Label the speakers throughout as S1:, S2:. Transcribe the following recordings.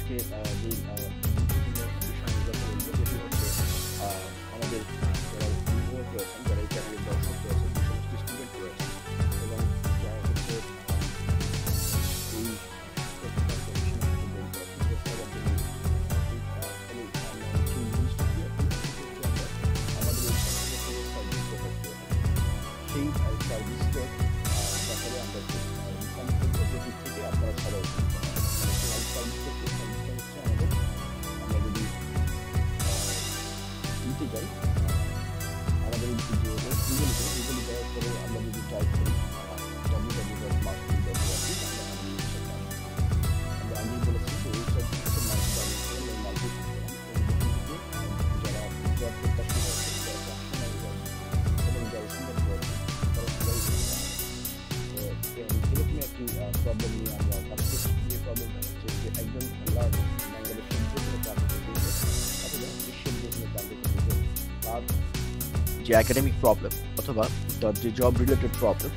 S1: আজকে যে গুরুত্বপূর্ণ বিষয় নিয়ে কথা বলবো, যেটি হচ্ছে আমাদের যারা অভিভাবক রয়েছেন, যারা এই চ্যানেলের দর্শক রয়েছেন, যে সমস্ত স্টুডেন্ট রয়েছেন এবং যারা হচ্ছে এই শিক্ষকতা প্রফেশনের সাথে জড়িত আছেন, যে সবার জন্য এই সেই জিনিসটি আর কি, সেক্ষেত্রে আমরা আমাদের এই সংস্থাকে সার্ভিস প্রোভাইড করে থাকি। সেই সার্ভিসটা ব্যাপারে আমরা একটু রিফান্ড পদ্ধতির দিক থেকে আপনারা সবাই উপকৃত হন। মানে সেই সার্ভিসটা হচ্ছে আমাদের, আমরা যদি নিতে যাই আমাদের গুগলে যাওয়ার পরে আমরা যদি টাইপ করি www.marketing.org, তাহলে আমাদের ওয়েবসাইটটা আসবে। আমরা আগেই বলেছি যে ওয়েবসাইটটি হচ্ছে মাল্টি ডাইমেনশনাল এবং যারা জব প্রত্যাশী রয়েছে, যারা প্রফেশনাল রয়েছে এবং যারা স্টুডেন্ট রয়েছে, তারা সবাই তো এরকমই একটি প্রবলেম নিয়ে আমরা কাজ করছি। যে প্রবলেমটা হচ্ছে যে একজন লার্নার বাংলাদেশের যে কোনো প্রান্ত থেকে অথবা বিশ্বের যে কোনো প্রান্ত থেকে তার যে একাডেমিক প্রবলেম অথবা তার যে জব রিলেটেড প্রবলেম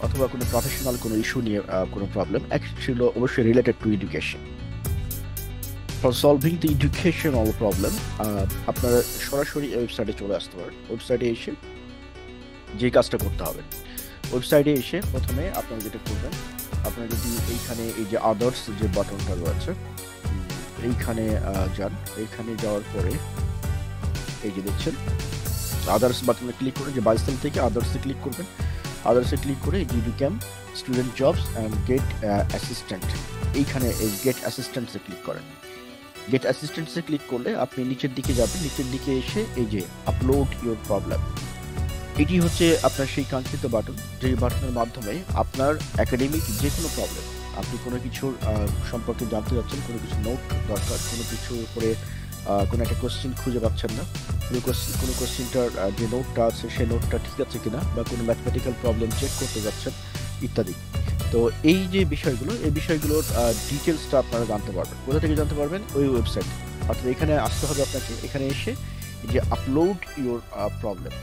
S1: অথবা কোনো প্রফেশনাল কোনো ইস্যু নিয়ে কোনো প্রবলেম ছিল অবশ্যই related to education. For solving the educational problem আপনারা সরাসরি ওয়েবসাইটে চলে আসতে পারেন। ওয়েবসাইটে এসে যে কাজটা করতে হবে, ওয়েবসাইটে এসে প্রথমে আপনারা যেটা করবেন, আপনারা যদি এইখানে এই যে আদার্স যে বাটনটা রয়েছে এইখানে যান। এইখানে যাওয়ার পরে এই যে দেখছেন আদার্স বাটনে ক্লিক করে যে বাইসেল থেকে আদার্সে ক্লিক করবেন। আদার্সে ক্লিক করে become student jobs and get assistant, এইখানে এই গেট অ্যাসিস্ট্যান্টসে ক্লিক করেন। গেট অ্যাসিস্ট্যান্টসে ক্লিক করলে আপনি নিচের দিকে যাবেন। নিচের দিকে এসে এই যে আপলোড ইউর প্রবলেম, এটি হচ্ছে আপনার সেই কাঙ্ক্ষিত বাটন, যে বাটনের মাধ্যমে আপনার একাডেমিক যে কোনো প্রবলেম, আপনি কোনো কিছুর সম্পর্কে জানতে যাচ্ছেন, কোনো কিছু নোট দরকার, কোনো কিছু উপরে কোনো একটা কোশ্চেন খুঁজে পাচ্ছেন না, কোনো কোশ্চেনটার যে নোটটা আছে সেই নোটটা ঠিক আছে কিনা, বা কোনো ম্যাথমেটিক্যাল প্রবলেম চেক করতে যাচ্ছেন ইত্যাদি। তো এই যে বিষয়গুলো, এই বিষয়গুলোর ডিটেলসটা আপনারা জানতে পারবেন। কোথা থেকে জানতে পারবেন? ওই ওয়েবসাইট। অর্থাৎ এখানে আসতে হবে আপনাকে। এখানে এসে যে আপলোড ইউর প্রবলেম,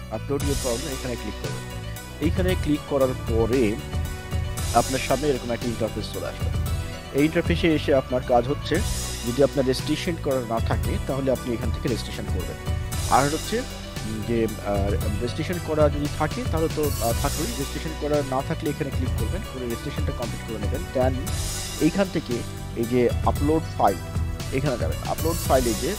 S1: এখানে ক্লিক করবেন। এইখানে ক্লিক করার পরে আপনার সামনে এরকম একটা ইন্টারফেস চলে আসবে। এই ইন্টারফেসে এসে আপনার কাজ হচ্ছে, যদি আপনার রেজিস্ট্রেশন করা না থাকে তাহলে আপনি এখান থেকে রেজিস্ট্রেশন করবেন। আর হচ্ছে যে রেজিস্ট্রেশন করা যদি থাকে তাহলে তো থাকবেই, রেজিস্ট্রেশন করা না থাকলে এখানে ক্লিক করবেন, করে রেজিস্ট্রেশনটা কমপ্লিট করে নেবেন। দেন এইখান থেকে এই যে আপলোড ফাইল, এখানে যাবেন। আপলোড ফাইলে যে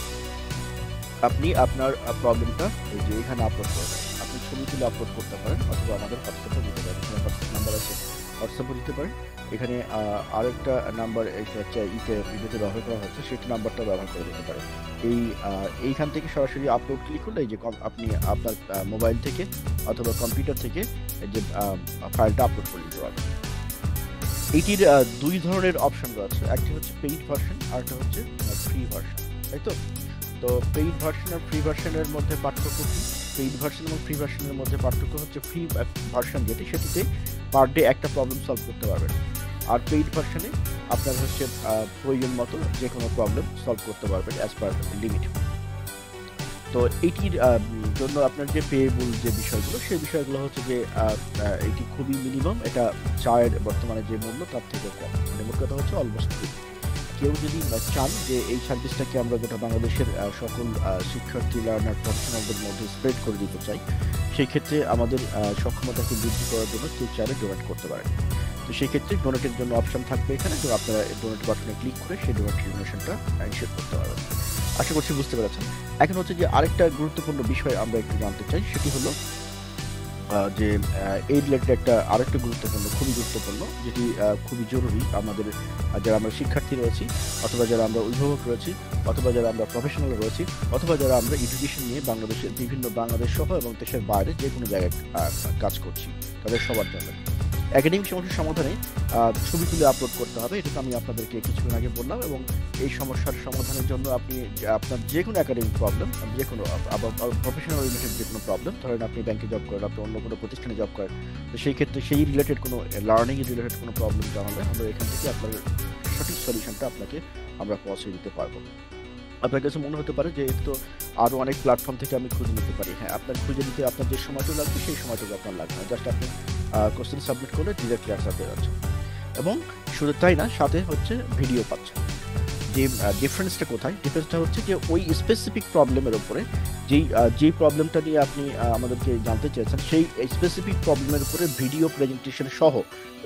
S1: আপনি আপনার প্রবলেমটা এই যে এখানে আপলোড করবেন। আপনি ছবি তুলে আপলোড করতে পারেন অথবা আমাদের হোয়াটসঅ্যাপে দিতে পারেন। হোয়াটসঅ্যাপ নাম্বার আছে, হোয়াটসঅ্যাপে দিতে পারেন। এখানে আরেকটা নাম্বার ভিডিওতে ব্যবহার করা হচ্ছে, সেটা নাম্বারটা ব্যবহার করে দিতে পারেন। এইখান থেকে সরাসরি আপলোড ক্লিক করলে এই যে আপনি আপনার মোবাইল থেকে অথবা কম্পিউটার থেকে যে ফাইলটা আপলোড করে দিতে পারবেন। এইটির দুই ধরনের অপশন রয়েছে, একটা হচ্ছে পেইড ভার্সন আর একটা হচ্ছে ফ্রি ভার্সন, তাই তো? তো পেইড ভার্সন আর ফ্রি ভার্সনের মধ্যে পার্থক্য কি? পেইড ভার্সন এবং ফ্রি ভার্সনের মধ্যে পার্থক্য হচ্ছে ফ্রি ভার্সন যেটি, সেটিতে পার ডে একটা প্রবলেম সলভ করতে পারবেন। আর পেইড ভার্সনে আপনার হচ্ছে প্রয়োজন মতো যে কোনো প্রবলেম সলভ করতে পারবেন অ্যাজ পার লিমিট। তো এইটির জন্য আপনার যে পেয়েবল যে বিষয়গুলো, সেই বিষয়গুলো হচ্ছে যে এটি খুবই মিনিমাম, এটা চায়ের বর্তমানে যে মূল্য তার থেকে কম, মানে মোট কথা হচ্ছে অলমোস্ট ফ্রি। কেউ যদি চান যে এই সার্ভিসটাকে আমরা গোটা বাংলাদেশের সকল শিক্ষার্থী লার্নার প্রফেশনালদের মধ্যে স্প্রেড করে দিতে চাই, সেই ক্ষেত্রে আমাদের সক্ষমতাকে বৃদ্ধি করার জন্য কেউ চাইলে ডোনেট করতে পারেন। তো সেই ক্ষেত্রে ডোনেটের জন্য অপশন থাকবে এখানে, তো আপনারা ডোনেট বাটনে ক্লিক করে সেই ডোনেশনটা ইনিশিয়েট করতে পারবেন। আশা করছি বুঝতে পেরেছেন। এখন হচ্ছে যে আরেকটা গুরুত্বপূর্ণ বিষয় আমরা একটু জানতে চাই, সেটি হলো যে এই রিলেটেড আরেকটা খুবই গুরুত্বপূর্ণ, যেটি খুবই জরুরি আমাদের যারা আমরা শিক্ষার্থী রয়েছি, অথবা যারা আমরা অভিভাবক রয়েছি, অথবা যারা আমরা প্রফেশনাল রয়েছি, অথবা যারা আমরা এডুকেশন নিয়ে বাংলাদেশ সহ এবং দেশের বাইরে যে কোনো জায়গায় কাজ করছি, তাদের সবার জন্য একাডেমিক সমস্যার সমাধানে ছবি তুলে আপলোড করতে হবে। এটা তো আমি আপনাদেরকে কিছুক্ষণ আগে বললাম। এবং এই সমস্যার সমাধানের জন্য আপনি আপনার যে কোনো একাডেমিক প্রবলেম, যে কোনো প্রফেশনাল রিলেটেড যে কোনো প্রবলেম, ধরেন আপনি ব্যাংকে জব করেন, আপনি অন্য কোনো প্রতিষ্ঠানে জব করেন, তো সেই ক্ষেত্রে সেই রিলেটেড কোনো লার্নিং রিলেটেড কোনো প্রবলেম জানালে আমরা এখান থেকে আপনার সঠিক সলিউশনটা আপনাকে আমরা পৌঁছে দিতে পারবো। আপনার কাছে মনে হতে পারে যে তো আরও অনেক প্ল্যাটফর্ম থেকে আমি খুঁজে নিতে পারি। হ্যাঁ, আপনার খুঁজে নিতে আপনার যে সময়টা লাগবে সেই সময়টুকু আপনার লাগবে না, জাস্ট আপনি কোশ্চেন সাবমিট করলে ডিরেক্টলি আনসার পেয়ে যাচ্ছেন। এবং শুধু তাই না, সাথে হচ্ছে ভিডিও পাচ্ছেন। যে ডিফারেন্সটা কোথায়, ডিফারেন্সটা হচ্ছে যে ওই স্পেসিফিক প্রবলেমের উপরে যেই প্রবলেমটা নিয়ে আপনি আমাদেরকে জানতে চেয়েছেন সেই স্পেসিফিক প্রবলেমের উপরে ভিডিও প্রেজেন্টেশন সহ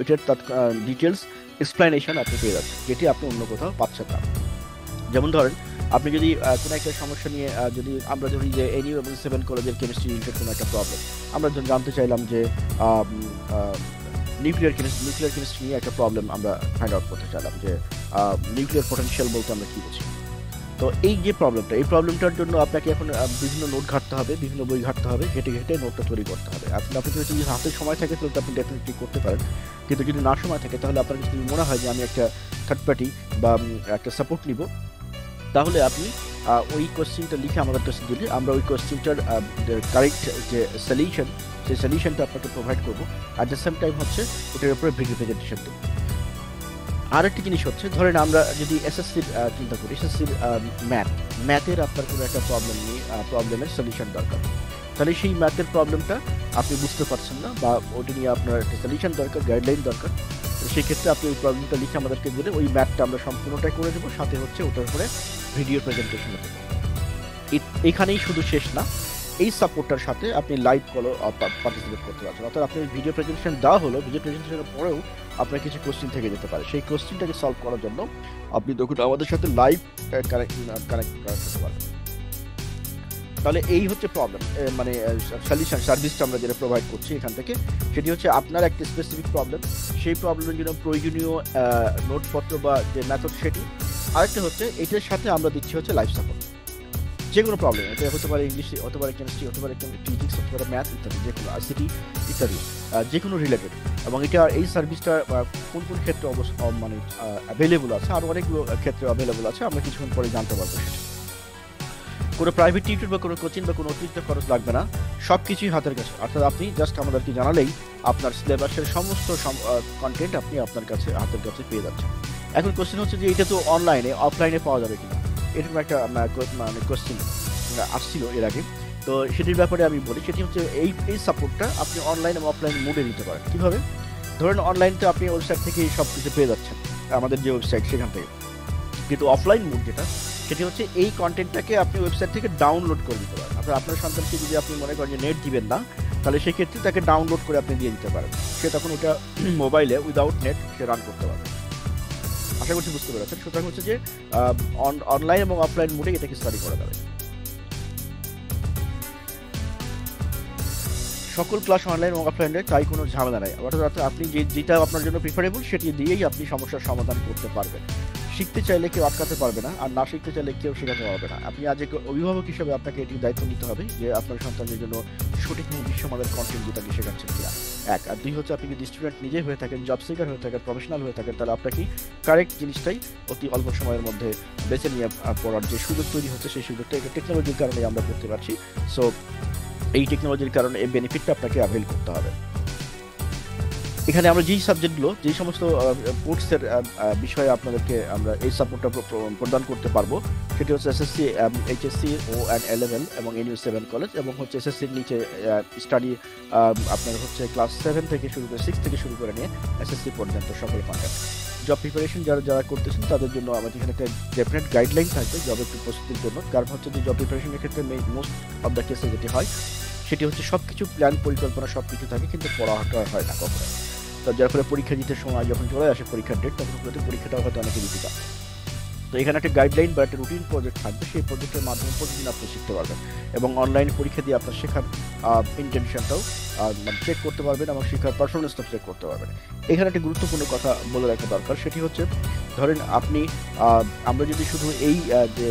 S1: ওইটার ডিটেলস এক্সপ্লেনেশন আপনি পেয়ে যাচ্ছেন, যেটি আপনি অন্য কোথাও পাচ্ছেন না। যেমন ধরেন আপনি যদি কোনো একটা সমস্যা নিয়ে যদি আমরা ধরি যে এনইউ এবং 7 কলেজের কেমিস্ট্রি রিলেটেড কোনো একটা প্রবলেম, আমরা জানতে চাইলাম যে নিউক্লিয়ার কেমিস্ট্রি নিয়ে একটা প্রবলেম আমরা ফাইন্ড আউট করতে চাইলাম যে নিউক্লিয়ার পটেনশিয়াল বলতে আমরা কী বুঝি। তো এই প্রবলেমটার জন্য আপনাকে এখন বিভিন্ন নোট ঘাটতে হবে, বিভিন্ন বই ঘাটতে হবে, ঘেটে নোটটা তৈরি করতে হবে। আপনি যদি হাতে সময় থাকে তাহলে আপনি ডেফিনেটলি করতে পারেন, কিন্তু যদি না সময় থাকে তাহলে আপনার যদি মনে হয় যে আমি একটা থার্ড পার্টি বা একটা সাপোর্ট নিব, তাহলে আপনি ওই কোশ্চেনটা লিখে আমাদের কাছে দিলে আমরা ওই কোশ্চেনটার কারেক্ট যে সলিউশন, সেই সলিউশনটা আপনাকে প্রোভাইড করবো। অ্যাট দ্য সেম টাইম হচ্ছে ওটার উপরে ভিডিও প্রেজেন্টেশন দেবো। আরেকটি জিনিস হচ্ছে, ধরেন আমরা যদি এসএসসির চিন্তা করি, এসএসসির ম্যাথের আপনার কোনো একটা প্রবলেমের সলিউশন দরকার, তাহলে সেই ম্যাথের প্রবলেমটা আপনি বুঝতে পারছেন না বা ওটা নিয়ে আপনার একটা সলিউশন দরকার, গাইডলাইন দরকার, সেই ক্ষেত্রে আপনি ওই প্রবলেমটা লিখে আমাদেরকে দিলে ওই ম্যাথটা আমরা সম্পূর্ণটাই করে দেবো, সাথে হচ্ছে ওটার উপরে ভিডিও প্রেজেন্টেশন দেবো। এখানেই শুধু শেষ না, এই সাপোর্টটার সাথে আপনি লাইভ কলও পার্টিসিপেট করতে পারছেন। অর্থাৎ আপনি ভিডিও প্রেজেন্টেশন দেওয়া হলো, ভিডিও প্রেজেন্টেশনের পরেও আপনার কিছু কোশ্চেন থেকে যেতে পারে, সেই কোশ্চেনটাকে সলভ করার জন্য আপনি তখন আমাদের সাথে লাইভ কানেক্ট করতে পারবেন। তাহলে এই হচ্ছে প্রবলেম, মানে সলিউশন সার্ভিসটা আমরা যেটা প্রোভাইড করছি এখান থেকে, সেটি হচ্ছে আপনার একটা স্পেসিফিক প্রবলেম, সেই প্রবলেমের জন্য প্রয়োজনীয় নোটপত্র বা যে মেথড সেটি। আরেকটা হচ্ছে এটার সাথে আমরা দিচ্ছি হচ্ছে লাইভ সাপোর্ট, যে কোনো প্রবলেম, এটা হতে পারে ইংলিশ, হতে পারে কেমিস্ট্রি, হতে পারে ফিজিক্স, হতে পারে ম্যাথ ইত্যাদি, যে কোনো আইসিটি ইত্যাদি, যে কোনো রিলেটেড। এবং এই সার্ভিসটা কোন কোন ক্ষেত্রে মানে অ্যাভেলেবল আছে, আর অনেকগুলো ক্ষেত্রে অ্যাভেলেবল আছে, আমরা কিছুক্ষণ পরে জানতে পারবো সেটা। কোনো প্রাইভেট টিউটর বা কোনো কোচিং বা কোনো অতিরিক্ত খরচ লাগবে না, সব কিছুই হাতের কাছে। অর্থাৎ আপনি জাস্ট আমাদেরকে জানালেই আপনার সিলেবাসের সমস্ত কন্টেন্ট আপনি আপনার কাছে হাতের কাছে পেয়ে যাচ্ছেন। এখন কোশ্চেন হচ্ছে যে এটা তো অনলাইনে, অফলাইনে পাওয়া যাবে কিনা, এরকম একটা মানে কোশ্চেন আসছিল এর আগে। তো সেটির ব্যাপারে আমি বলি, সেটি হচ্ছে এই সাপোর্টটা আপনি অনলাইন এবং অফলাইন মোডে নিতে পারেন। কীভাবে? ধরেন অনলাইনতে আপনি ওয়েবসাইট থেকেই সব কিছু পেয়ে যাচ্ছেন, আমাদের যে ওয়েবসাইট সেখান থেকে, কিন্তু অফলাইন মোড যেটা, সেটি হচ্ছে এই কন্টেন্টটাকে আপনি ওয়েবসাইট থেকে ডাউনলোড করে দিতে পারেন। আপনার সন্তানকে যদি আপনি মনে করেন যে নেট দিবেন না, তাহলে সেক্ষেত্রে তাকে ডাউনলোড করে আপনি দিয়ে দিতে পারেন, সে তখন ওটা মোবাইলে উইদাউট নেট সে রান করতে পারবে। আশা করছি বুঝতে পেরেছেন। সুতরাং হচ্ছে যে অনলাইন এবং অফলাইন মোডে এটাকে স্টাডি করা যাবে। সকল ক্লাস অনলাইন এবং অফলাইনে, তাই কোনো ঝামেলা নাই। অর্থাৎ আপনি যেটা আপনার জন্য প্রিফারেবল সেটি দিয়েই আপনি সমস্যার সমাধান করতে পারবেন। শিখতে চাইলে কেউ আটকাতে পারবে না, আর না শিখতে চাইলে কেউ শেখাতে পারবে না। আপনি আজ এক অভিভাবক হিসেবে আপনাকে এটি দায়িত্ব নিতে হবে যে আপনার সন্তানের জন্য সঠিক এবং বিশ্বমানের কন্টেন্ট যেটাকে শেখাচ্ছেন কিনা, এক। আর দুই হচ্ছে, আপনি যদি স্টুডেন্ট নিজে হয়ে থাকেন, জব সিকার হয়ে থাকেন, প্রফেশনাল হয়ে থাকেন, তাহলে আপনাকে কারেক্ট জিনিসটাই অতি অল্প সময়ের মধ্যে বেছে নিয়ে পড়ার যে সুযোগ তৈরি হচ্ছে, সেই সুযোগটা টেকনোলজির কারণে আমরা করতে পারছি। সো এই টেকনোলজির কারণে এই বেনিফিটটা আপনাকে অ্যাভেল করতে হবে। এখানে আমরা যেই সাবজেক্টগুলো, যেই সমস্ত কোর্সের বিষয়ে আপনাদেরকে আমরা এই সাপোর্টটা প্রদান করতে পারবো, সেটি হচ্ছে এসএসসি, এইচএসসি ও এ-লেভেল এবং এনইউ 7 কলেজ, এবং হচ্ছে এসএসসির নিচে স্টাডি আপনার হচ্ছে ক্লাস 7 থেকে শুরু করে 6 থেকে শুরু করে নিয়ে এসএসসি পর্যন্ত সকল কন্টেন্ট। জব প্রিপারেশন যারা করতেছেন তাদের জন্য আমাদের এখানে একটা ডেফিনেট গাইডলাইন থাকবে জবের প্রস্তুতির জন্য। কারণ হচ্ছে যে জব প্রিপারেশনের ক্ষেত্রে মোস্ট অফ দ্য কেসে যেটি হয় সেটি হচ্ছে সব কিছু প্ল্যান, পরিকল্পনা সব কিছু থাকে, কিন্তু পড়াটা হয় না কখনো। তো যার ফলে পরীক্ষা দিতে সময় যখন চলে আসে পরীক্ষার ডেট, তখন পরীক্ষাটাও হয়তো অনেকে দিতে পারে। তো এখানে একটা গাইডলাইন বা একটা রুটিন প্রজেক্ট থাকবে, সেই প্রজেক্টের মাধ্যমে প্রতিদিন আপনি শিখতে পারবেন এবং অনলাইন পরীক্ষা দিয়ে আপনার শেখার ইন্টেনশনটাও মানে চেক করতে পারবেন এবং শেখার পারফরমেন্সটাও চেক করতে পারবেন। এখানে একটা গুরুত্বপূর্ণ কথা বলে রাখা দরকার, সেটি হচ্ছে ধরেন আপনি আমরা যদি শুধু এই যে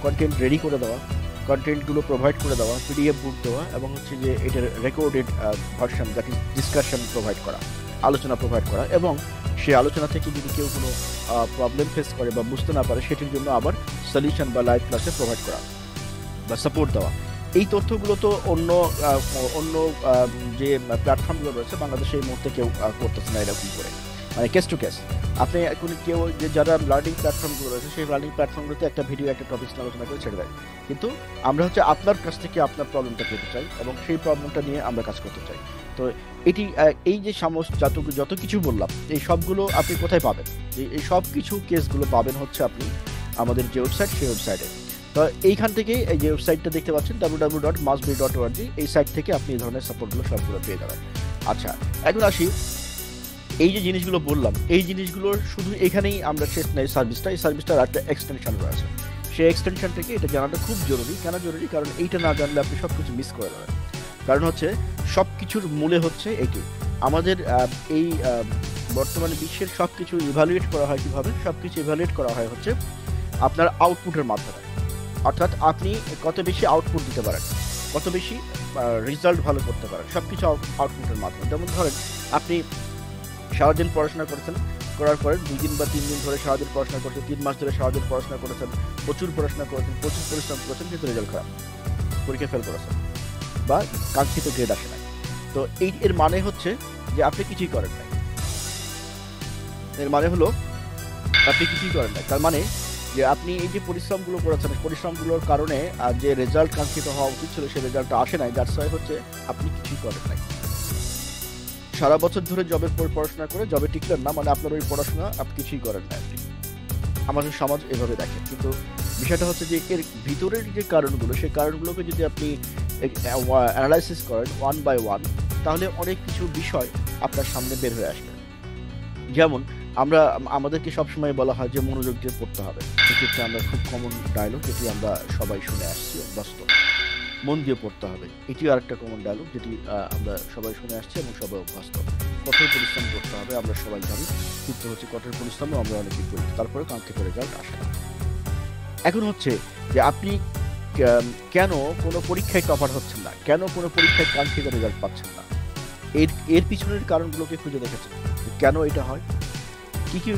S1: কন্টেন্ট রেডি করে দেওয়া, কন্টেন্টগুলো প্রোভাইড করে দেওয়া, পিডিএফ বুক দেওয়া, এবং হচ্ছে যে এটার recorded version, that is discussion provide করা, আলোচনা প্রোভাইড করা, এবং সেই আলোচনা থেকে যদি কেউ কোনো প্রবলেম ফেস করে বা বুঝতে না পারে, সেটির জন্য আবার সলিউশন বা লাইভ ক্লাসে প্রোভাইড করা বা সাপোর্ট দেওয়া, এই তথ্যগুলো তো অন্য যে প্ল্যাটফর্মগুলো রয়েছে বাংলাদেশে এই মুহূর্তে কেউ করতেছে না এরকম করে, মানে কেস টু কেস। আপনি এখন কেউ যে যারা লার্নিং প্ল্যাটফর্মগুলো রয়েছে সেই লার্নিং প্ল্যাটফর্মগুলোতে একটা ভিডিও, একটা টপিক আলোচনা করে ছেড়ে দেয়, কিন্তু আমরা হচ্ছে আপনার কাছ থেকে আপনার প্রবলেমটা পেতে চাই এবং সেই প্রবলেমটা নিয়ে আমরা কাজ করতে চাই। তো এটি এই যে যত কিছু বললাম, এই সবগুলো আপনি কোথায় পাবেন? এই সব কিছু কেসগুলো পাবেন হচ্ছে আপনি আমাদের যে ওয়েবসাইট, সেই ওয়েবসাইটে। তো এইখান থেকে এই যে ওয়েবসাইটটা দেখতে পাচ্ছেন www.mustbe.org, এই সাইট থেকে আপনি এই ধরনের সাপোর্টগুলো সবগুলো পেয়ে যাবেন। আচ্ছা, এখন আসি, এই যে জিনিসগুলো বললাম, এই জিনিসগুলোর শুধু এখানেই আমরা শেষ নাই সার্ভিসটা, এই সার্ভিসটার একটা এক্সটেনশন রয়েছে। সেই এক্সটেনশন থেকে এটা জানাটা খুব জরুরি। কেন জরুরি? কারণ এইটা না জানলে আপনি সব কিছু মিস করে দেবেন। কারণ হচ্ছে সব কিছুর মূলে হচ্ছে এইটি, আমাদের এই বর্তমানে বিশ্বের সব কিছু ইভ্যালুয়েট করা হয় কীভাবে? সব কিছু ইভ্যালুয়েট করা হয় হচ্ছে আপনার আউটপুটের মাধ্যমে। অর্থাৎ আপনি কত বেশি আউটপুট দিতে পারেন, কত বেশি রেজাল্ট ভালো করতে পারেন, সব কিছু আউটপুটের মাধ্যমে। যেমন ধরেন, আপনি সারাদিন পড়াশোনা করেছেন, করার পরে 2 দিন বা 3 দিন ধরে সারাদিন পড়াশোনা করেছেন, 3 মাস ধরে সারাদিন পড়াশোনা করেছেন, প্রচুর পড়াশোনা করেছেন, প্রচুর পরিশ্রম করেছেন, কিন্তু রেজাল্ট খারাপ, পরীক্ষা ফেল করেছেন বা কাঙ্ক্ষিত গ্রেড আসে নাই। তো এর মানে হচ্ছে যে আপনি কিছুই করেন নাই। এর মানে হলো আপনি কিছুই করেন নাই। তার মানে যে আপনি এই যে পরিশ্রমগুলো করেছেন, পরিশ্রমগুলোর কারণে যে রেজাল্ট কাঙ্ক্ষিত হওয়া উচিত ছিল, সেই রেজাল্টটা আসে নাই। দ্যাটস ওয়াই হচ্ছে আপনি কিছুই করেন নাই। সারা বছর ধরে জবের পর পড়াশোনা করে জবে টিকলেন না, মানে আপনার ওই পড়াশোনা আপনি কিছুই করেন না। আমাদের সমাজ এভাবে দেখে। কিন্তু বিষয়টা হচ্ছে যে এর ভিতরের যে কারণগুলো, সেই কারণগুলোকে যদি আপনি অ্যানালাইসিস করেন ওয়ান বাই ওয়ান, তাহলে অনেক কিছু বিষয় আপনার সামনে বের হয়ে আসবে। যেমন আমাদেরকে সবসময় বলা হয় যে মনোযোগ দিয়ে পড়তে হবে। সেক্ষেত্রে আমরা খুব কমন ডায়লগ, যেটি আমরা সবাই শুনে আসছি অভ্যস্ত, মন দিয়ে পড়তে হবে। এটিও আরেকটা কমন ডায়লগ, যেটি আমরা সবাই শুনে আসছি এবং সবাই অভ্যস্ত। কঠোর পরিশ্রম করতে হবে, আমরা সবাই জানি, কিন্তু হচ্ছে কঠোর পরিশ্রমও আমরা অনেকেই করি, তারপরে কাঙ্ক্ষিত রেজাল্ট আসে না। এখন হচ্ছে যে আপনি কেন কোনো পরীক্ষায় টপার হচ্ছেন না, কেন কোনো পরীক্ষায় কাঙ্ক্ষিত রেজাল্ট পাচ্ছেন না, এর পিছনের কারণগুলোকে খুঁজে দেখেছেন কেন এটা হয়? কি কি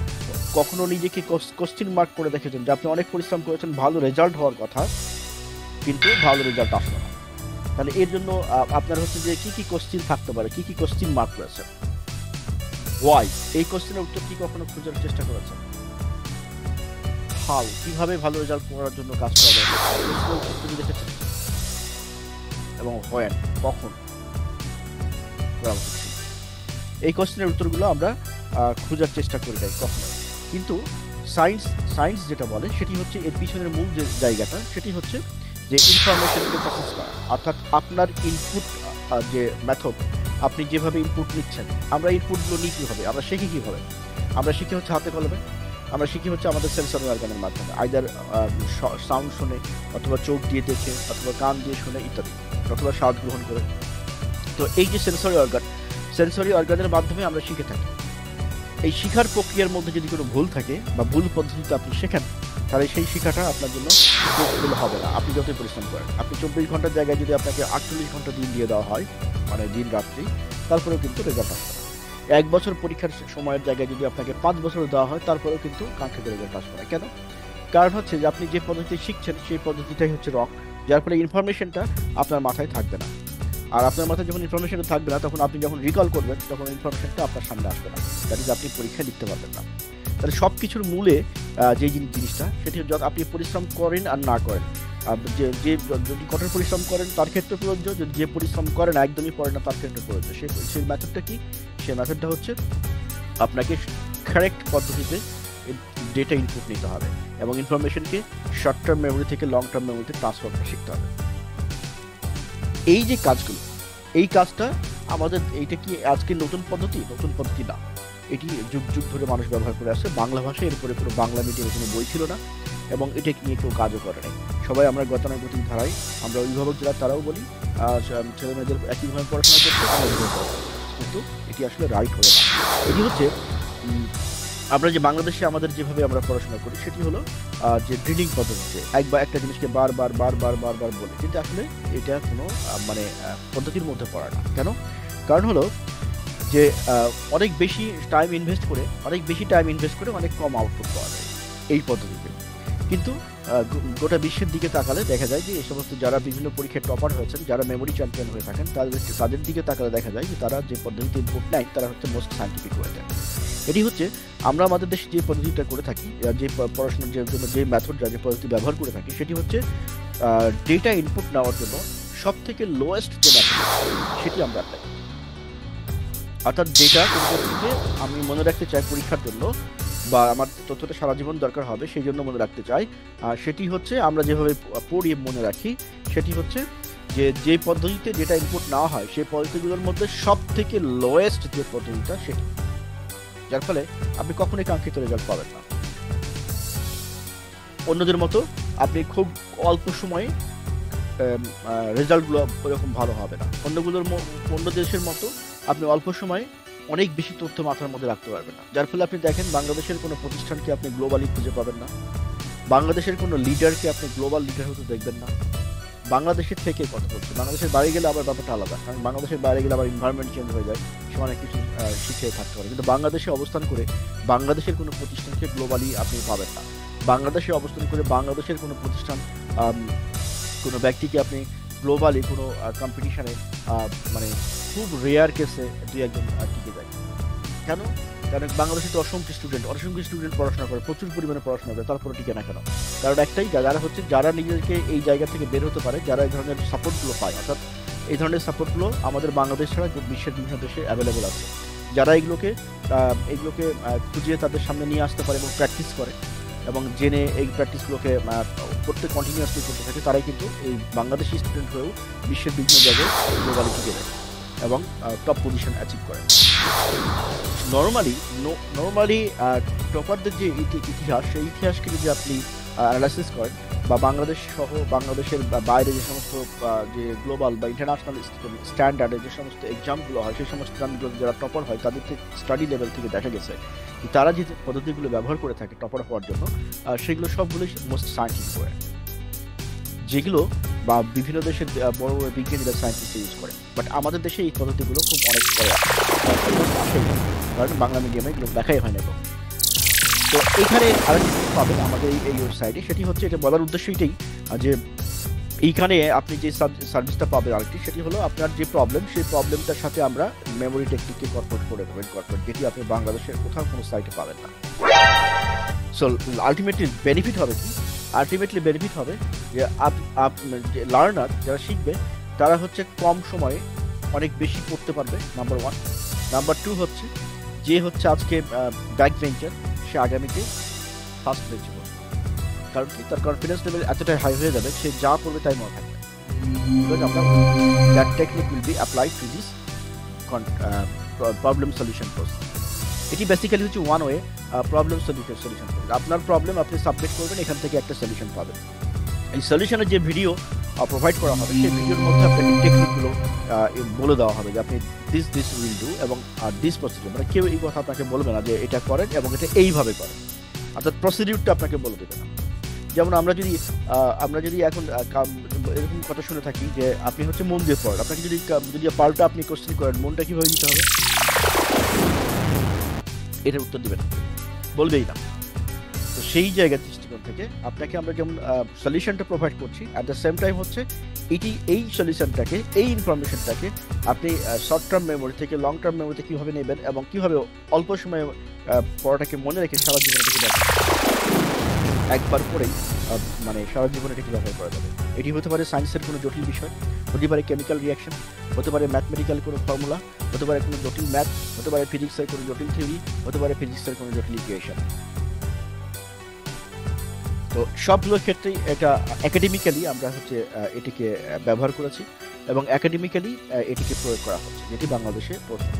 S1: কখনো নিজেকে কোশ্চেন মার্ক করে দেখেছেন যে আপনি অনেক পরিশ্রম করেছেন, ভালো রেজাল্ট হওয়ার কথা, কিন্তু ভালো রেজাল্ট আসলো না? তাহলে এর জন্য আপনার হচ্ছে যে কি কি কোশ্চেন থাকতে পারে, কি কি কোশ্চেন মার্ক রয়েছে, ওয়াই, এই কোশ্চেনের উত্তর কি কখনো খোঁজার চেষ্টা করেছেন? হাউ, কিভাবে ভালো রেজাল্ট করার জন্য কাজ করা দরকার, তুমি দেখেছেন? এবং হোয়েন, কখন করা উচিত? এই কোশ্চেনের উত্তরগুলো আমরা খোঁজার চেষ্টা করি নাই কখনো। কিন্তু সায়েন্স যেটা বলে সেটি হচ্ছে, এর পিছনের মূল যে জায়গাটা, সেটি হচ্ছে যে ইনফরমেশনকে প্রসেস করা। অর্থাৎ আপনার ইনপুট যে মেথড, আপনি যেভাবে ইনপুট নিচ্ছেন, আমরা ইনপুটগুলো নিই কীভাবে, আমরা শিখি কীভাবে? আমরা শিখি হচ্ছে হাতে কলমে, আমরা শিখি হচ্ছে আমাদের সেন্সরি অর্গানের মাধ্যমে, আইদার সাউন্ড শুনে, অথবা চোখ দিয়ে দেখে, অথবা কান দিয়ে শুনে ইত্যাদি, অথবা স্বাদ গ্রহণ করে। তো এই যে সেন্সরি অর্গানের মাধ্যমে আমরা শিখে থাকি। এই শিখার প্রক্রিয়ার মধ্যে যদি কোনো ভুল থাকে বা ভুল পদ্ধতিতে আপনি শেখেন, তাহলে সেই শেখাটা আপনার জন্য ভুল হবে না, আপনি যতই পরিশ্রম করেন। আপনি 24 ঘন্টার জায়গায় যদি আপনাকে 48 ঘন্টা দিন দিয়ে দেওয়া হয়, মানে দিন রাত্রি, তারপরেও কিন্তু রেজাল্ট আসবে না। 1 বছর পরীক্ষার সময়ের জায়গায় যদি আপনাকে 5 বছর দেওয়া হয়, তারপরেও কিন্তু কাঙ্ক্ষিত রেজাল্ট আসবে না। কেন? কারণ হচ্ছে যে আপনি যে পদ্ধতি শিখছেন, সেই পদ্ধতিটাই হচ্ছে রং, যার ফলে ইনফরমেশনটা আপনার মাথায় থাকবে না। আর আপনার মাথায় যখন ইনফরমেশনটা থাকবে না, তখন আপনি যখন রিকল করবেন, তখন ইনফরমেশনটা আপনার সামনে আসবে না, দ্যাট ইজ আপনি পরীক্ষা লিখতে পারবেন না। তাহলে সব কিছুর মূলে যে জিনিসটা, সেটি যত আপনি পরিশ্রম করেন আর না করেন, যে যদি কঠোর পরিশ্রম করেন তার ক্ষেত্রে প্রযোজ্য, যদি যে পরিশ্রম করেন একদমই পড়ে না তার ক্ষেত্রে প্রযোজ্য। সেই মেথডটা কি? সেই মেথডটা হচ্ছে আপনাকে কারেক্ট পদ্ধতিতে ডেটা ইনপুট নিতে হবে এবং ইনফরমেশনকে শর্ট টার্ম মেমোরি থেকে লং টার্ম মেমোরিতে ট্রান্সফার করে শিখতে হবে। এই যে কাজগুলো, এই কাজটা আমাদের, এইটা কি আজকে নতুন পদ্ধতি না, এটি যুগ যুগ ধরে মানুষ ব্যবহার করে আসছে। বাংলা ভাষায় এরপরে কোনো বাংলা মিডিয়ামে কোনো বই ছিল না এবং এটা নিয়ে কেউ কাজও করে নাই। সবাই আমরা গতানুগতিক ধারায়, আমরা অভিভাবক যারা তারাও বলি ছেলে মেয়েদের একইভাবে পড়াশোনা করতে, কিন্তু এটি আসলে রাইট হবে না। এটি হচ্ছে আমরা যে বাংলাদেশে আমাদের যেভাবে আমরা পড়াশোনা করি, সেটি হলো যে ড্রিলিং পদ্ধতিতে একটা জিনিসকে বারবার বলে, কিন্তু আসলে এটা কোনো মানে পদ্ধতির মধ্যে পড়া না। কেন? কারণ হলো যে অনেক বেশি টাইম ইনভেস্ট করে অনেক কম আউটপুট পাওয়া যায় এই পদ্ধতিতে। কিন্তু গোটা বিশ্বের দিকে তাকালে দেখা যায় যে এই সমস্ত যারা বিভিন্ন পরীক্ষায় টপার হয়েছেন, যারা মেমোরি চ্যাম্পিয়ন হয়ে থাকেন, তাদের দিকে তাকালে দেখা যায় যে তারা যে পদ্ধতিতে ইনপুট নেয়, তারা হচ্ছে মোস্ট সায়েন্টিফিক হয়ে থাকে। এটি হচ্ছে আমরা আমাদের দেশে যে পদ্ধতিটা করে থাকি, যে পড়াশোনার জন্য যে মেথড, যে পদ্ধতি ব্যবহার করে থাকি, সেটি হচ্ছে ডেটা ইনপুট নেওয়ার জন্য সব থেকে লোয়েস্ট যে মেথড, সেটি আমরা অ্যাপ্লাই করি। অর্থাৎ ডেটা কোন পদ্ধতিতে, আমি মনে রাখতে চাই পরীক্ষার জন্য বা আমার তথ্যটা সারা জীবন দরকার হবে, সেই জন্য মনে রাখতে চাই। সেটি হচ্ছে আমরা যেভাবে পড়ি মনে রাখি, সেটি হচ্ছে যে পদ্ধতিতে যেটা ইনপুট নেওয়া হয় সেই পদ্ধতিগুলোর মধ্যে সব থেকে লোয়েস্ট যে পদ্ধতিটা সেটি, যার ফলে আপনি কখনোই কাঙ্ক্ষিত রেজাল্ট পাবেন না। অন্যদের মতো আপনি খুব অল্প সময়ে রেজাল্টগুলো ওরকম ভালো হবে না। অন্য দেশের মতো আপনি অল্প সময়ে অনেক বেশি তথ্য মাথার মধ্যে রাখতে পারবেন না, যার ফলে আপনি দেখেন বাংলাদেশের কোনো প্রতিষ্ঠানকে আপনি গ্লোবালি খুঁজে পাবেন না, বাংলাদেশের কোনো লিডারকে আপনি গ্লোবাল লিডার হতে দেখবেন না। বাংলাদেশের থেকে কথা বলছি, বাংলাদেশের বাইরে গেলে আবার ব্যাপারটা আলাদা, কারণ বাংলাদেশের বাইরে গেলে আবার এনভায়রনমেন্ট চেঞ্জ হয়ে যায়, সে অনেক কিছু শিখে থাকতে পারে। কিন্তু বাংলাদেশে অবস্থান করে বাংলাদেশের কোনো প্রতিষ্ঠানকে গ্লোবালি আপনি পাবেন না। বাংলাদেশে অবস্থান করে বাংলাদেশের কোনো প্রতিষ্ঠান কোনো ব্যক্তিকে আপনি গ্লোবালি কোনো কম্পিটিশনে মানে খুব রেয়ার কেসে দুই একজন টিকে যায়। কেন? কারণ বাংলাদেশে তো অসংখ্য স্টুডেন্ট পড়াশোনা করে, প্রচুর পরিমাণে পড়াশোনা করে, তারপরে টিকে না কেন? কারণ একটাই, যারা নিজেদেরকে এই জায়গা থেকে বের হতে পারে, যারা এই ধরনের সাপোর্টগুলো পায়, অর্থাৎ এই ধরনের সাপোর্টগুলো আমাদের বাংলাদেশ ছাড়া বিশ্বের বিভিন্ন দেশে অ্যাভেলেবল আছে। যারা এগুলোকে খুঁজিয়ে তাদের সামনে নিয়ে আসতে পারে এবং প্র্যাকটিস করে এবং জেনে এই প্র্যাকটিসগুলোকে করতে কন্টিনিউয়াসলি করতে থাকে, তারাই কিন্তু এই বাংলাদেশি স্টুডেন্ট হয়েও বিশ্বের বিভিন্ন জায়গায় গ্লোবালি টিকে যায় এবং টপ পজিশন অ্যাচিভ করে। নর্মালি টপারদের যে ইতিহাস, সেই ইতিহাসকে যদি আপনি অ্যানালাইসিস করেন বা বাংলাদেশ সহ বাংলাদেশের বাইরে যে সমস্ত যে গ্লোবাল বা ইন্টারন্যাশনাল স্ট্যান্ডার্ডে যে সমস্ত এক্সামগুলো হয়, সেই সমস্ত এক্সামগুলো যারা টপার হয় তাদের স্টাডি লেভেল থেকে দেখা গেছে তারা যে পদ্ধতিগুলো ব্যবহার করে থাকে টপার হওয়ার জন্য, সেগুলো সবগুলোই মোস্ট সায়েন্টিফিক ওয়ে, যেগুলো বা বিভিন্ন দেশের বড় বড় বিজ্ঞানীরা সায়েন্টিস্ট ইউজ করে। বাট আমাদের দেশে এই পদ্ধতিগুলো খুব অনেক পরে আসেই না, কারণ বাংলা মিডিয়ামে এগুলো দেখাই হয় না। তো এইখানে আরেকটা জিনিস পাবেন আমাদের এই ওয়েবসাইটে, সেটি হচ্ছে, এটা বলার উদ্দেশ্য এটাই যে এইখানে আপনি যে সার্ভিসটা পাবেন আরেকটি, সেটি হলো আপনার যে প্রবলেম, সেই প্রবলেমটার সাথে আমরা মেমোরি টেকনিককে কর্পোরেট করে দেবেন, যেটি আপনি বাংলাদেশের কোথাও কোনো সাইটে পাবেন না। সো আলটিমেটলি বেনিফিট হবে কি? আলটিমেটলি বেনিফিট হবে যে লার্নার যারা শিখবে তারা হচ্ছে কম সময়ে অনেক বেশি পড়তে পারবে, নাম্বার 1। নাম্বার 2 হচ্ছে যে হচ্ছে আজকে ব্যাক বেঞ্চার, সে আগামীতে ফার্স্ট বেঞ্চে বসবে। কারণ কি? তার কনফিডেন্স লেভেল এতটাই হাই হয়ে যাবে, সে যা করবে তাই মনে থাকবে। That technique will be applied to this problem solution process. এটি বেসিক্যালি হচ্ছে ওয়ান ওয়ে প্রবলেম সলিউশন। আপনার প্রবলেম আপনি সাবমিট করবেন, এখান থেকে একটা সলিউশন পাবেন। এই সলিউশনের যে ভিডিও প্রোভাইড করা হবে, সেই ভিডিওর মধ্যে আপনাকে টেকনিকগুলো বলে দেওয়া হবে যে আপনি দিস উইল ডু এবং দিস প্রসিডিউর, মানে কেউ এই কথা আপনাকে বলবে না যে এটা করেন এবং এটা এইভাবে করেন, অর্থাৎ প্রসিডিউরটা আপনাকে বলে দেবে না। যেমন আমরা যদি এখন এরকম কথা শুনে থাকি যে আপনি হচ্ছে মন দিয়ে পড়েন, আপনাকে যদি পাল্টা আপনি কোশ্চেন করেন মনটা কিভাবে দিতে হবে, এটার উত্তর দিবেন, বলবেই না। তো সেই জায়গার দৃষ্টিকোণ থেকে আপনাকে আমরা যেমন সলিউশনটা প্রোভাইড করছি, অ্যাট দ্য সেম টাইম হচ্ছে এই সলিউশনটাকে, এই ইনফরমেশনটাকে আপনি শর্ট টার্ম মেমোরি থেকে লং টার্ম মেমোরিতে কীভাবে নেবেন এবং কীভাবে অল্প সময়ে পড়াটাকে মনে রেখে সারা জীবনে এটাকে একবার পরেই মানে সারা জীবনে এটাকে ব্যবহার করা যাবে। এটি হতে পারে সায়েন্সের কোনো জটিল বিষয়, হতে পারে কেমিক্যাল রিয়াকশন, হতে পারে ম্যাথমেটিক্যাল কোনো ফর্মুলা, হতে পারে কোনো জটিল ম্যাথ, হতে পারে ফিজিক্সের কোনো জটিল থিওরি, হতে পারে ফিজিক্সের কোনো জটিল ইকুয়েশন। তো সবগুলোর ক্ষেত্রেই এটা একাডেমিক্যালি আমরা হচ্ছে এটিকে ব্যবহার করেছি এবং একাডেমিক্যালি এটিকে প্রয়োগ করা হচ্ছে, যেটি বাংলাদেশে প্রথম।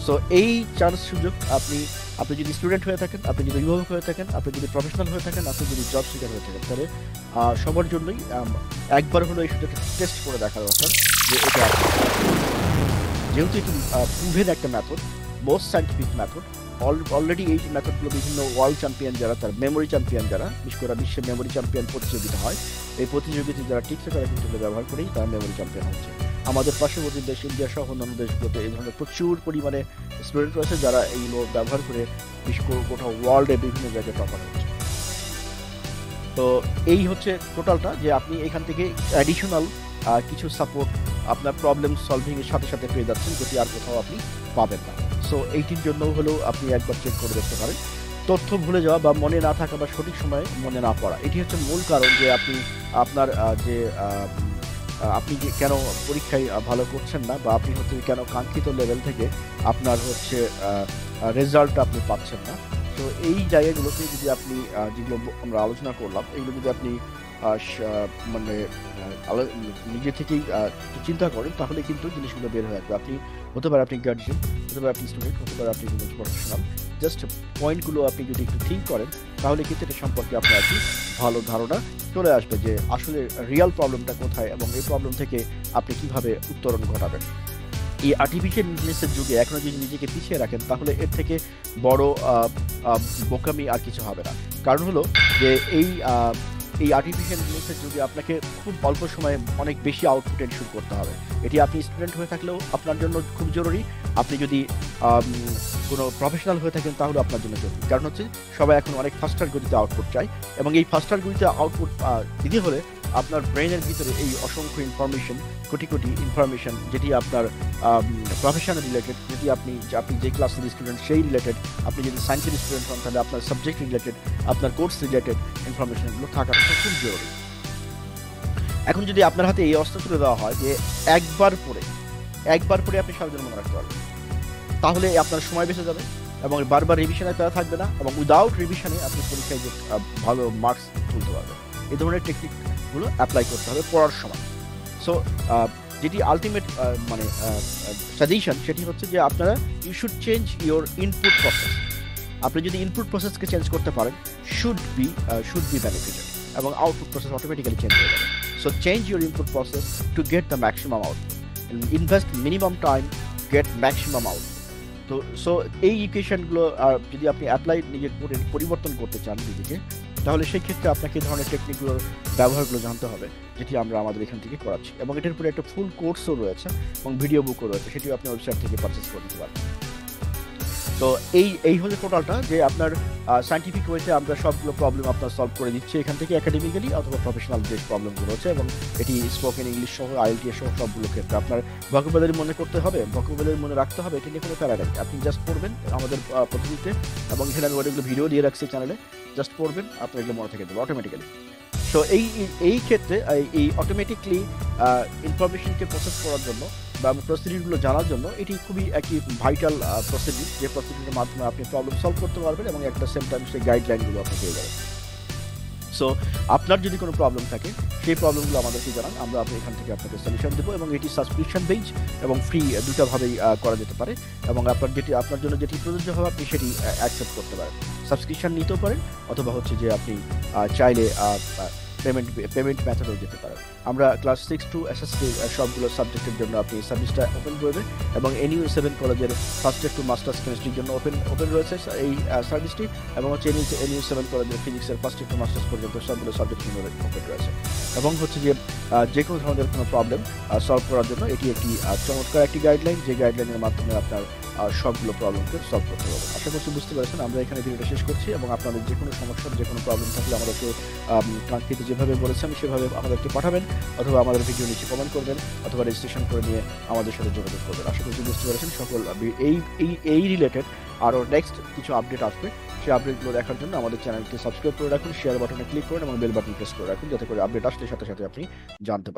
S1: সো এই চান্স সুযোগ আপনি যদি স্টুডেন্ট হয়ে থাকেন, আপনি যদি অভিভাবক হয়ে থাকেন, আপনি যদি প্রফেশনাল হয়ে থাকেন, আপনি যদি জব সিকার হয়ে থাকেন, তাহলে সবার জন্যই একবার হলো এই সুযোগটা টেস্ট করে দেখা দরকার যে এটা, যেহেতু এটি প্রুভেন একটা method, most scientific method. Already এই মেথডগুলো বিভিন্ন ওয়ার্ল্ড চ্যাম্পিয়ন যারা, তার মেমোরি চ্যাম্পিয়ন যারা, বিশেষ করে বিশ্বের মেমোরি চ্যাম্পিয়ন প্রতিযোগিতা হয়, এই প্রতিযোগিতায় যারা টিকছে তারা কিন্তু ব্যবহার করেই তারা মেমোরি চ্যাম্পিয়ন হচ্ছে। আমাদের পার্শ্ববর্তী দেশ ইন্ডিয়া সহ অন্যান্য দেশগুলোতে এই ধরনের প্রচুর পরিমাণে স্টুডেন্ট রয়েছে যারা এইগুলো ব্যবহার করে বিশেষ করে গোটা ওয়ার্ল্ডে বিভিন্ন জায়গায় টপার হচ্ছে। তো এই হচ্ছে টোটালটা, যে আপনি এখান থেকে অ্যাডিশনাল কিছু সাপোর্ট আপনার প্রবলেম সলভিংয়ের সাথে সাথে পেয়ে যাচ্ছেন, যেটি আর কোথাও আপনি পাবেন না। সো এইটির জন্য হলেও আপনি একবার চেক করে দেখতে পারেন। তথ্য ভুলে যাওয়া বা মনে না থাকা বা সঠিক সময়ে মনে না পড়া, এটি হচ্ছে মূল কারণ যে আপনি যে কেন পরীক্ষায় ভালো করছেন না, বা আপনি হচ্ছে কেন কাঙ্ক্ষিত লেভেল থেকে আপনার হচ্ছে রেজাল্ট আপনি পাচ্ছেন না, তো এই জায়গাগুলোতে যদি আপনি যেগুলো আমরা আলোচনা করলাম এগুলো যদি আপনি মানে নিজে থেকেই একটু চিন্তা করেন তাহলে কিন্তু জিনিসগুলো বের হয়ে আসবে। আপনি হতে পারে আপনি গার্জিয়ান, হতে পারে আপনি স্টুডেন্ট, হতে পারে আপনি কোনো প্রফেশনাল, জাস্ট পয়েন্টগুলো আপনি যদি একটু থিঙ্ক করেন তাহলে কিন্তু এটা সম্পর্কে আপনার একটি ভালো ধারণা চলে আসবে যে আসলে রিয়েল প্রবলেমটা কোথায় এবং এই প্রবলেম থেকে আপনি কিভাবে উত্তরণ ঘটাবেন। এই আর্টিফিশিয়াল ইন্টেলিজেন্সের যুগে এখনো যদি নিজেকে পিছিয়ে রাখেন তাহলে এর থেকে বড় বোকামি আর কিছু হবে না। কারণ হলো যে এই আর্টিফিশিয়াল ইন্টেলিজেন্সের যুগে আপনাকে খুব অল্প সময়ে অনেক বেশি আউটপুট এনশিওর করতে হবে। এটি আপনি স্টুডেন্ট হয়ে থাকলেও আপনার জন্য খুব জরুরি, আপনি যদি কোনো প্রফেশনাল হয়ে থাকেন তাহলে আপনার জন্য জরুরি। কারণ হচ্ছে সবাই এখন অনেক ফাস্টার গতিতে আউটপুট চায় এবং এই ফাস্টার গতিতে আউটপুট দিতে হলে আপনার ব্রেনের ভিতরে এই অসংখ্য ইনফরমেশন, কোটি কোটি ইনফরমেশন, যেটি আপনার প্রফেশন রিলেটেড, যেটি আপনি যে ক্লাসের স্টুডেন্ট সেই রিলেটেড, আপনি যদি সায়েন্সের স্টুডেন্ট হন তাহলে আপনার সাবজেক্ট রিলেটেড, আপনার কোর্স রিলেটেড ইনফরমেশনগুলো থাকাটা খুব জরুরি। এখন যদি আপনার হাতে এই অস্ত্র তুলে দেওয়া হয় যে একবার পরে আপনি সারা জীবন মনে রাখতে পারবেন, তাহলে আপনার সময় বেঁচে যাবে এবং বারবার রিভিশনে তারা থাকবে না এবং উইদাউট রিভিশনে আপনি পরীক্ষায় যে ভালো মার্কস তুলতে পারবেন। এই ধরনের টেকনিকগুলো অ্যাপ্লাই করতে হবে পড়ার সময়। সো যেটি আলটিমেট মানে সাজেশন সেটি হচ্ছে যে আপনারা you should change your input process. আপনি যদি ইনপুট প্রসেসকে চেঞ্জ করতে পারেন শুড বি বেনিফিটেড এবং আউটপুট প্রসেস অটোমেটিক্যালি চেঞ্জ হয়ে যাবে। So change your input process to get the maximum output, invest minimum time, get maximum output. তো so এই ইকুয়েশনগুলো যদি আপনি অ্যাপ্লাই নিজের পরিবর্তন করতে চান নিজেকে, তাহলে সেই ক্ষেত্রে আপনাকে এই ধরনের টেকনিকগুলোর ব্যবহারগুলো জানতে হবে, যেটি আমরা আমাদের এখান থেকে করাচ্ছি। এবং এটার উপরে একটা ফুল কোর্সও রয়েছে এবং ভিডিও বুকও রয়েছে, সেটিও আপনি ওয়েবসাইট থেকে পারচেস করে নিতে পারবেন। তো এই হচ্ছে টোটালটা, যে আপনার সায়েন্টিফিক ওয়েতে আমরা সবগুলো প্রবলেম আপনার সলভ করে দিচ্ছি এখান থেকে, একাডেমিক্যালি অথবা প্রফেশনাল যে প্রবলেমগুলো রয়েছে, এবং এটি স্পোকেন ইংলিশ সহ IELTS সহ সবগুলো ক্ষেত্রে আপনার ভোকাবুলারি মনে করতে হবে, ভোকাবুলারি মনে রাখতে হবে, এটা নিয়ে কোনো প্যারা নেই। আপনি জাস্ট পড়বেন আমাদের পদ্ধতিতে, এবং এখানে আমি অনেকগুলো ভিডিও দিয়ে রাখছি চ্যানেলে, জাস্ট পড়বেন, আপনার এগুলো মনে থেকে দেবে অটোমেটিক্যালি। সো এই ক্ষেত্রে এই অটোমেটিকলি ইনফরমেশনকে প্রসেস করার জন্য বা প্রসিডিউরগুলো জানার জন্য এটি খুবই একটি ভাইটাল প্রসিডিউর, যে প্রসিডিউরের মাধ্যমে আপনি প্রবলেম সলভ করতে পারবেন এবং একটা সেম টাইম সেই গাইডলাইনগুলো আপনি পেয়ে যাবেন। সো আপনার যদি কোনো প্রবলেম থাকে সেই প্রবলেমগুলো আমাদেরকে জানান, আমরা এখান থেকে আপনাকে সলিউশন দেবো, এবং এটি সাবস্ক্রিপশন বেজ এবং ফ্রি দুটোভাবেই করা যেতে পারে, এবং আপনার জন্য যেটি প্রযোজ্য হবে আপনি সেটি অ্যাকসেপ্ট করতে পারেন। সাবস্ক্রিপশন নিতেও পারেন অথবা হচ্ছে যে আপনি চাইলে পেমেন্ট মেথডেও যেতে পারেন। আমরা ক্লাস 6 to SSC সবগুলো সাবজেক্টের জন্য আপনি সার্ভিসটা ওপেন করবেন, এবং NU7 কলেজের ফার্স্ট ইয়ার টু মাস্টার্স কেমিস্ট্রির জন্য ওপেন রয়েছে এই সার্ভিসটি, এবং হচ্ছে NU7 কলেজের ফিজিক্সের ফার্স্ট ইয়ার টু মাস্টার্স পর্যন্ত সবগুলো সাবজেক্ট ওপেন রয়েছে। এবং হচ্ছে যে কোনো ধরনের কোনো প্রবলেম সলভ করার জন্য এটি একটি চমৎকার একটি গাইডলাইন, যে গাইডলাইনের মাধ্যমে আপনার সবগুলো প্রবলেমকে সলভ করতে হবে। আশা করছি বুঝতে পেরেছেন। আমরা এখানে ভিডিওটা শেষ করছি, এবং আপনাদের যে কোনো সমস্যার যে কোনো প্রবলেম থাকলে আমাদেরকে কাঙ্ক্ষিত যেভাবে বলেছেন সেভাবে আমাদেরকে পাঠাবেন, অথবা আমাদের ভিডিও নিচে কমেন্ট করবেন, অথবা রেজিস্ট্রেশন করে নিয়ে আমাদের সাথে যোগাযোগ করবেন। আশা করছি বুঝতে পেরেছেন। সকল এই রিলেটেড আরও নেক্সট কিছু আপডেট আসবে, সেই আপডেটগুলো দেখার জন্য আমাদের চ্যানেলকে সাবস্ক্রাইব করে রাখুন, শেয়ার বাটনে ক্লিক করুন এবং বেল বাটন প্রেস করে রাখুন, যাতে করে আপডেট আসলে সাথে সাথে আপনি জানতে পারেন।